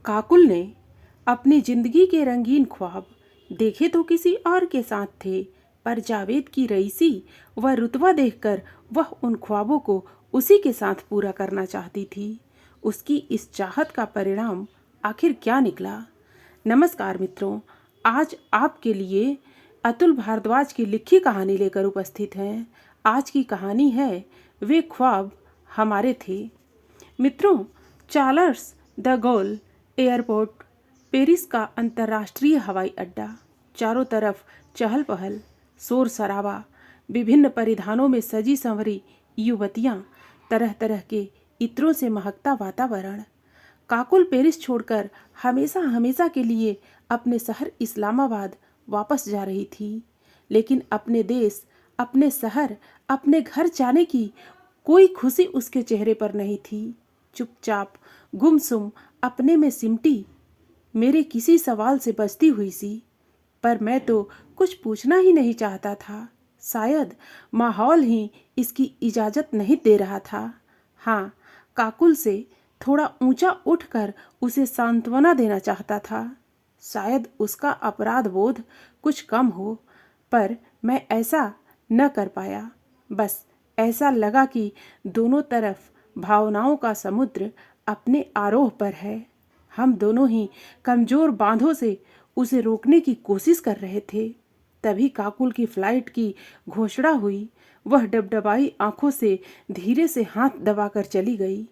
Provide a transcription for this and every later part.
काकुल ने अपनी जिंदगी के रंगीन ख्वाब देखे तो किसी और के साथ थे, पर जावेद की रईसी व रुतबा देखकर वह उन ख्वाबों को उसी के साथ पूरा करना चाहती थी। उसकी इस चाहत का परिणाम आखिर क्या निकला? नमस्कार मित्रों, आज आपके लिए अतुल भारद्वाज की लिखी कहानी लेकर उपस्थित हैं। आज की कहानी है वे ख्वाब हमारे थे। मित्रों, Charles de Gaulle airport, Paris का अंतर्राष्ट्रीय हवाई अड्डा। चारों तरफ चहल पहल, शोर शराबा, विभिन्न परिधानों में सजी संवरी युवतियां, तरह तरह के इत्रों से महकता वातावरण। काकुल पेरिस छोड़कर हमेशा हमेशा के लिए अपने शहर इस्लामाबाद वापस जा रही थी, लेकिन अपने देश, अपने शहर, अपने घर जाने की कोई खुशी उसके चेहरे पर नहीं थी। चुपचाप गुमसुम अपने में सिमटी मेरे किसी सवाल से बचती हुई सी, पर मैं तो कुछ पूछना ही नहीं चाहता था। शायद माहौल ही इसकी इजाज़त नहीं दे रहा था। हाँ, काकुल से थोड़ा ऊंचा उठकर उसे सांत्वना देना चाहता था। शायद उसका अपराध बोध कुछ कम हो, पर मैं ऐसा न कर पाया। बस ऐसा लगा कि दोनों तरफ भावनाओं का समुद्र अपने आरोह पर है। हम दोनों ही कमजोर बांधों से उसे रोकने की कोशिश कर रहे थे। तभी काकुल की फ्लाइट की घोषणा हुई। वह डबडबाई आंखों से धीरे से हाथ दबाकर चली गई।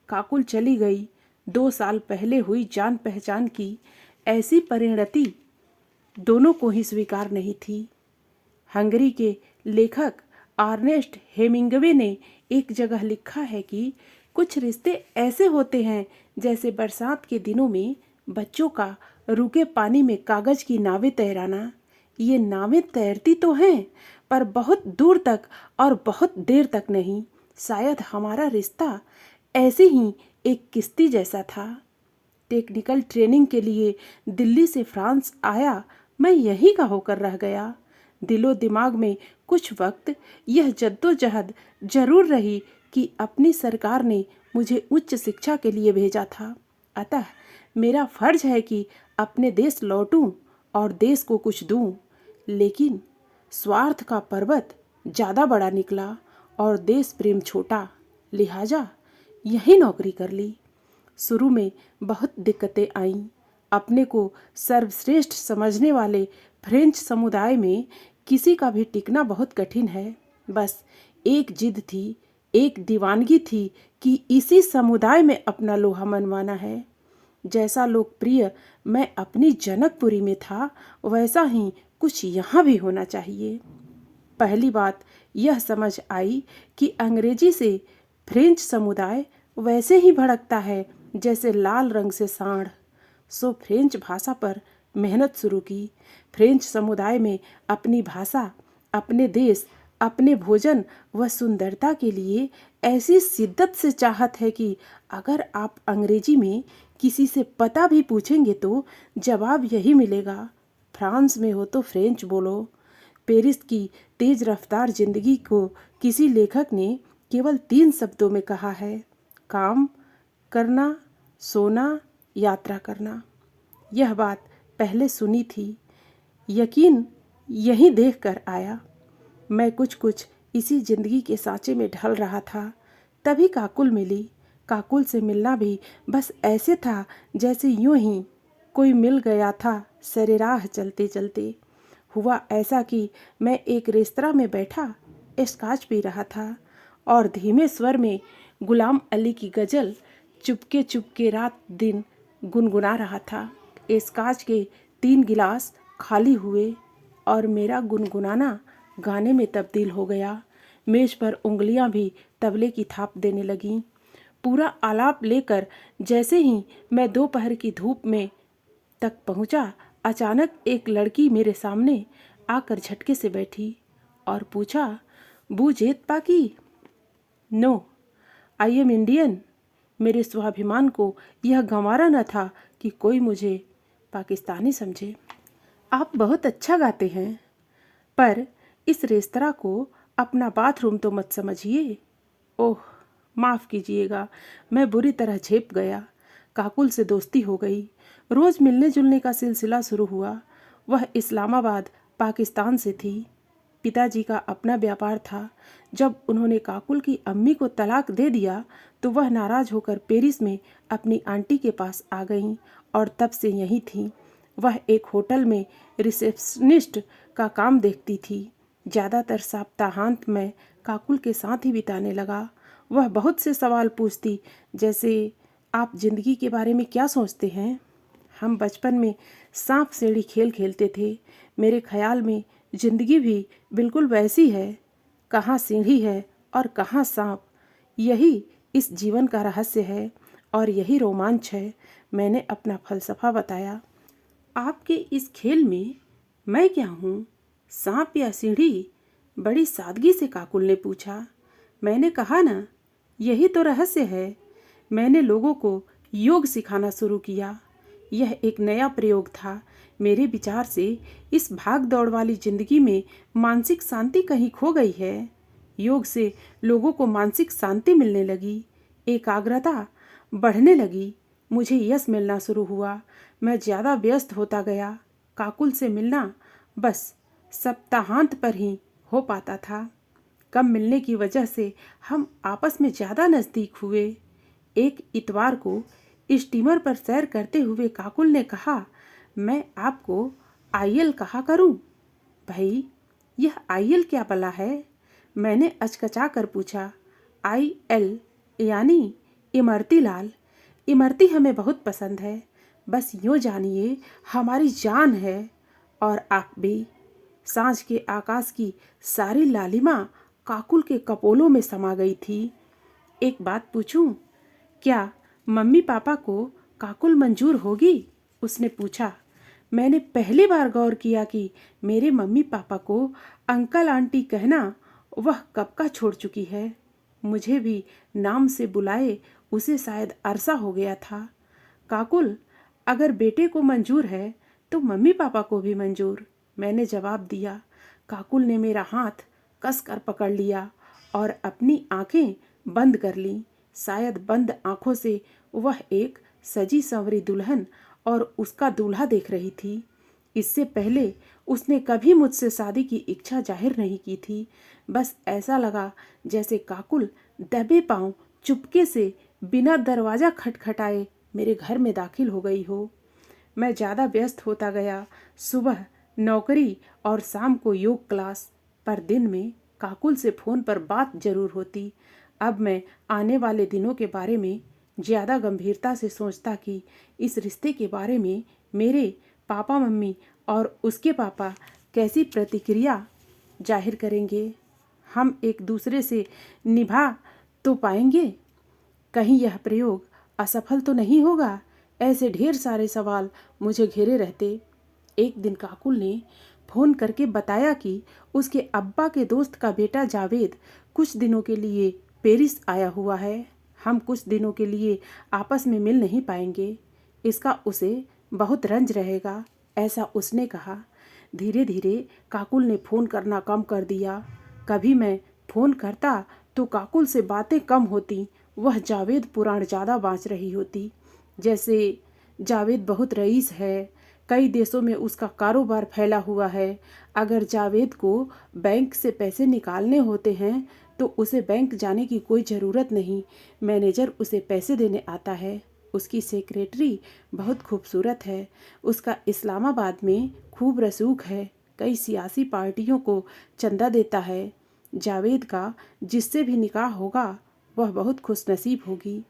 काकुल चली गई। 2 साल पहले हुई जान पहचान की ऐसी परिणति दोनों को ही स्वीकार नहीं थी। हंगरी के लेखक अर्नेस्ट हेमिंग्वे ने एक जगह लिखा है कि कुछ रिश्ते ऐसे होते हैं जैसे बरसात के दिनों में बच्चों का रुके पानी में कागज की नावें तैराना। ये नावें तैरती तो हैं, पर बहुत दूर तक और बहुत देर तक नहीं। शायद हमारा रिश्ता ऐसे ही एक किश्ती जैसा था। टेक्निकल ट्रेनिंग के लिए दिल्ली से फ्रांस आया, मैं यहीं का होकर रह गया। दिलो दिमाग में कुछ वक्त यह जद्दोजहद जरूर रही कि अपनी सरकार ने मुझे उच्च शिक्षा के लिए भेजा था, अतः मेरा फर्ज है कि अपने देश लौटूं और देश को कुछ दूं। लेकिन स्वार्थ का पर्वत ज़्यादा बड़ा निकला और देश प्रेम छोटा, लिहाजा यही नौकरी कर ली। शुरू में बहुत दिक्कतें आईं। अपने को सर्वश्रेष्ठ समझने वाले फ्रेंच समुदाय में किसी का भी टिकना बहुत कठिन है। बस एक जिद थी, एक दीवानगी थी कि इसी समुदाय में अपना लोहा मनवाना है। जैसा लोकप्रिय मैं अपनी जनकपुरी में था, वैसा ही कुछ यहाँ भी होना चाहिए। पहली बात यह समझ आई कि अंग्रेजी से फ्रेंच समुदाय वैसे ही भड़कता है जैसे लाल रंग से सांड। सो फ्रेंच भाषा पर मेहनत शुरू की। फ्रेंच समुदाय में अपनी भाषा, अपने देश, अपने भोजन व सुंदरता के लिए ऐसी शिद्दत से चाहत है कि अगर आप अंग्रेजी में किसी से पता भी पूछेंगे तो जवाब यही मिलेगा, फ्रांस में हो तो फ्रेंच बोलो। पेरिस की तेज रफ्तार जिंदगी को किसी लेखक ने केवल 3 शब्दों में कहा है, काम करना, सोना, यात्रा करना। यह बात पहले सुनी थी, यकीन यही देख कर आया। मैं कुछ कुछ इसी जिंदगी के सांचे में ढल रहा था। तभी काकुल मिली। काकुल से मिलना भी बस ऐसे था जैसे यूं ही कोई मिल गया था सरेराह चलते चलते। हुआ ऐसा कि मैं एक रेस्तरां में बैठा स्कॉच पी रहा था और धीमे स्वर में गुलाम अली की गज़ल चुपके चुपके रात दिन गुनगुना रहा था। स्कॉच के 3 गिलास खाली हुए और मेरा गुनगुनाना गाने में तब्दील हो गया। मेज पर उंगलियां भी तबले की थाप देने लगीं। पूरा आलाप लेकर जैसे ही मैं दोपहर की धूप में तक पहुंचा, अचानक एक लड़की मेरे सामने आकर झटके से बैठी और पूछा, बू जेत पाकी? No, I am Indian. मेरे स्वाभिमान को यह गंवारा न था कि कोई मुझे पाकिस्तानी समझे। आप बहुत अच्छा गाते हैं, पर इस रेस्तरां को अपना बाथरूम तो मत समझिए। ओह, माफ़ कीजिएगा, मैं बुरी तरह झेप गया। काकुल से दोस्ती हो गई। रोज मिलने जुलने का सिलसिला शुरू हुआ। वह इस्लामाबाद पाकिस्तान से थी। पिताजी का अपना व्यापार था। जब उन्होंने काकुल की अम्मी को तलाक दे दिया तो वह नाराज होकर पेरिस में अपनी आंटी के पास आ गईं और तब से यहीं थीं। वह एक होटल में रिसेप्शनिस्ट का काम देखती थी। ज़्यादातर सप्ताहांत में काकुल के साथ ही बिताने लगा। वह बहुत से सवाल पूछती, जैसे आप जिंदगी के बारे में क्या सोचते हैं? हम बचपन में सांप सीढ़ी खेल खेलते थे। मेरे ख्याल में जिंदगी भी बिल्कुल वैसी है, कहाँ सीढ़ी है और कहाँ सांप। यही इस जीवन का रहस्य है और यही रोमांच है। मैंने अपना फलसफा बताया। आपके इस खेल में मैं क्या हूँ, सांप या सीढ़ी? बड़ी सादगी से काकुल ने पूछा। मैंने कहा ना, यही तो रहस्य है। मैंने लोगों को योग सिखाना शुरू किया। यह एक नया प्रयोग था। मेरे विचार से इस भाग दौड़ वाली जिंदगी में मानसिक शांति कहीं खो गई है। योग से लोगों को मानसिक शांति मिलने लगी, एकाग्रता बढ़ने लगी, मुझे यश मिलना शुरू हुआ। मैं ज़्यादा व्यस्त होता गया। काकुल से मिलना बस सप्ताहांत पर ही हो पाता था। कम मिलने की वजह से हम आपस में ज़्यादा नज़दीक हुए। एक इतवार को स्टीमर पर सैर करते हुए काकुल ने कहा, मैं आपको आईएल कहा करूं? भाई, यह आईएल क्या भला है? मैंने अचकचा कर पूछा। आईएल यानी इमरती लाल। इमरती हमें बहुत पसंद है। बस यूँ जानिए, हमारी जान है। और आप भी। सांझ के आकाश की सारी लालिमा काकुल के कपोलों में समा गई थी। एक बात पूछूं? क्या मम्मी पापा को काकुल मंजूर होगी? उसने पूछा। मैंने पहली बार गौर किया कि मेरे मम्मी पापा को अंकल आंटी कहना वह कब का छोड़ चुकी है। मुझे भी नाम से बुलाए उसे शायद अरसा हो गया था। काकुल, अगर बेटे को मंजूर है तो मम्मी पापा को भी मंजूर, मैंने जवाब दिया। काकुल ने मेरा हाथ कस कर पकड़ लिया और अपनी आंखें बंद कर लीं। शायद बंद आंखों से वह एक सजी संवरी दुल्हन और उसका दूल्हा देख रही थी। इससे पहले उसने कभी मुझसे शादी की इच्छा जाहिर नहीं की थी। बस ऐसा लगा जैसे काकुल दबे पांव चुपके से बिना दरवाज़ा खटखटाए मेरे घर में दाखिल हो गई हो। मैं ज़्यादा व्यस्त होता गया। सुबह नौकरी और शाम को योग क्लास, पर दिन में काकुल से फ़ोन पर बात जरूर होती। अब मैं आने वाले दिनों के बारे में ज़्यादा गंभीरता से सोचता कि इस रिश्ते के बारे में मेरे पापा मम्मी और उसके पापा कैसी प्रतिक्रिया जाहिर करेंगे। हम एक दूसरे से निभा तो पाएंगे? कहीं यह प्रयोग असफल तो नहीं होगा? ऐसे ढेर सारे सवाल मुझे घेरे रहते। एक दिन काकुल ने फ़ोन करके बताया कि उसके अब्बा के दोस्त का बेटा जावेद कुछ दिनों के लिए पेरिस आया हुआ है। हम कुछ दिनों के लिए आपस में मिल नहीं पाएंगे। इसका उसे बहुत रंज रहेगा, ऐसा उसने कहा। धीरे धीरे काकुल ने फ़ोन करना कम कर दिया। कभी मैं फ़ोन करता तो काकुल से बातें कम होती। वह जावेद पुराण ज़्यादा बाँच रही होती। जैसे जावेद बहुत रईस है, कई देशों में उसका कारोबार फैला हुआ है। अगर जावेद को बैंक से पैसे निकालने होते हैं तो उसे बैंक जाने की कोई ज़रूरत नहीं। मैनेजर उसे पैसे देने आता है। उसकी सेक्रेटरी बहुत खूबसूरत है। उसका इस्लामाबाद में खूब रसूख है। कई सियासी पार्टियों को चंदा देता है। जावेद का जिससे भी निकाह होगा वह बहुत खुशनसीब होगी।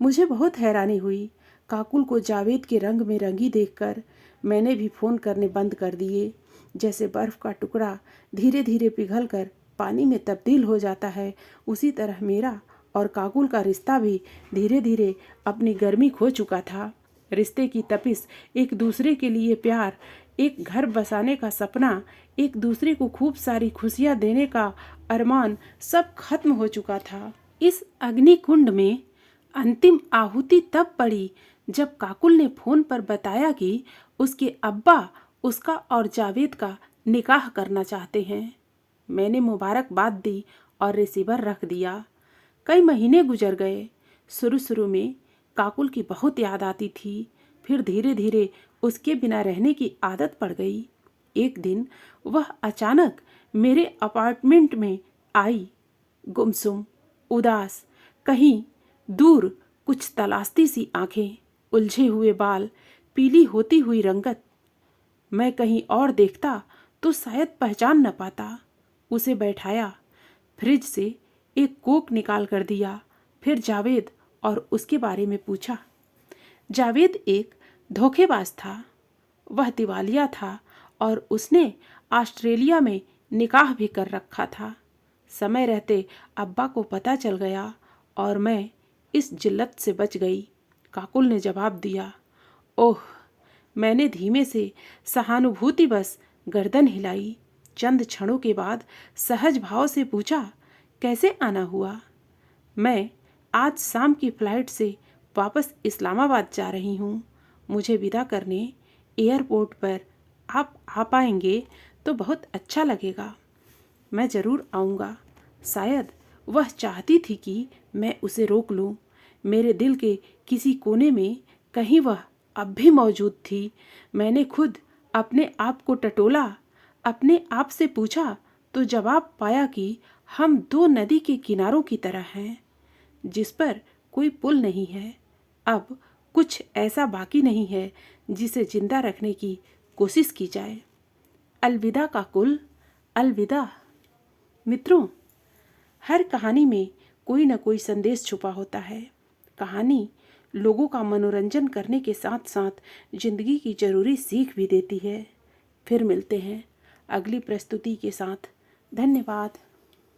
मुझे बहुत हैरानी हुई। काकुल को जावेद के रंग में रंगी देखकर मैंने भी फ़ोन करने बंद कर दिए। जैसे बर्फ़ का टुकड़ा धीरे धीरे पिघलकर पानी में तब्दील हो जाता है, उसी तरह मेरा और काकुल का रिश्ता भी धीरे धीरे अपनी गर्मी खो चुका था। रिश्ते की तपिश, एक दूसरे के लिए प्यार, एक घर बसाने का सपना, एक दूसरे को खूब सारी खुशियाँ देने का अरमान, सब खत्म हो चुका था। इस अग्निकुंड में अंतिम आहुति तब पड़ी जब काकुल ने फ़ोन पर बताया कि उसके अब्बा उसका और जावेद का निकाह करना चाहते हैं। मैंने मुबारकबाद दी और रिसीवर रख दिया। कई महीने गुजर गए। शुरू शुरू में काकुल की बहुत याद आती थी। फिर धीरे धीरे उसके बिना रहने की आदत पड़ गई। एक दिन वह अचानक मेरे अपार्टमेंट में आई, गुमसुम, उदास, कहीं दूर कुछ तलाशती सी आंखें, उलझे हुए बाल, पीली होती हुई रंगत। मैं कहीं और देखता तो शायद पहचान न पाता। उसे बैठाया, फ्रिज से एक कोक निकाल कर दिया, फिर जावेद और उसके बारे में पूछा। जावेद एक धोखेबाज था। वह दिवालिया था और उसने ऑस्ट्रेलिया में निकाह भी कर रखा था। समय रहते अब्बा को पता चल गया और मैं इस जिल्लत से बच गई। काकुल ने जवाब दिया। ओह, मैंने धीमे से सहानुभूति बस गर्दन हिलाई। चंद क्षणों के बाद सहज भाव से पूछा, कैसे आना हुआ? मैं आज शाम की फ्लाइट से वापस इस्लामाबाद जा रही हूँ। मुझे विदा करने एयरपोर्ट पर आप आ पाएंगे तो बहुत अच्छा लगेगा। मैं ज़रूर आऊँगा। शायद वह चाहती थी कि मैं उसे रोक लूँ। मेरे दिल के किसी कोने में कहीं वह अब भी मौजूद थी। मैंने खुद अपने आप को टटोला, अपने आप से पूछा तो जवाब पाया कि हम दो नदी के किनारों की तरह हैं, जिस पर कोई पुल नहीं है। अब कुछ ऐसा बाकी नहीं है जिसे जिंदा रखने की कोशिश की जाए। अलविदा काकुल, अलविदा। मित्रों, हर कहानी में कोई न कोई संदेश छुपा होता है। कहानी लोगों का मनोरंजन करने के साथ साथ जिंदगी की जरूरी सीख भी देती है। फिर मिलते हैं अगली प्रस्तुति के साथ। धन्यवाद।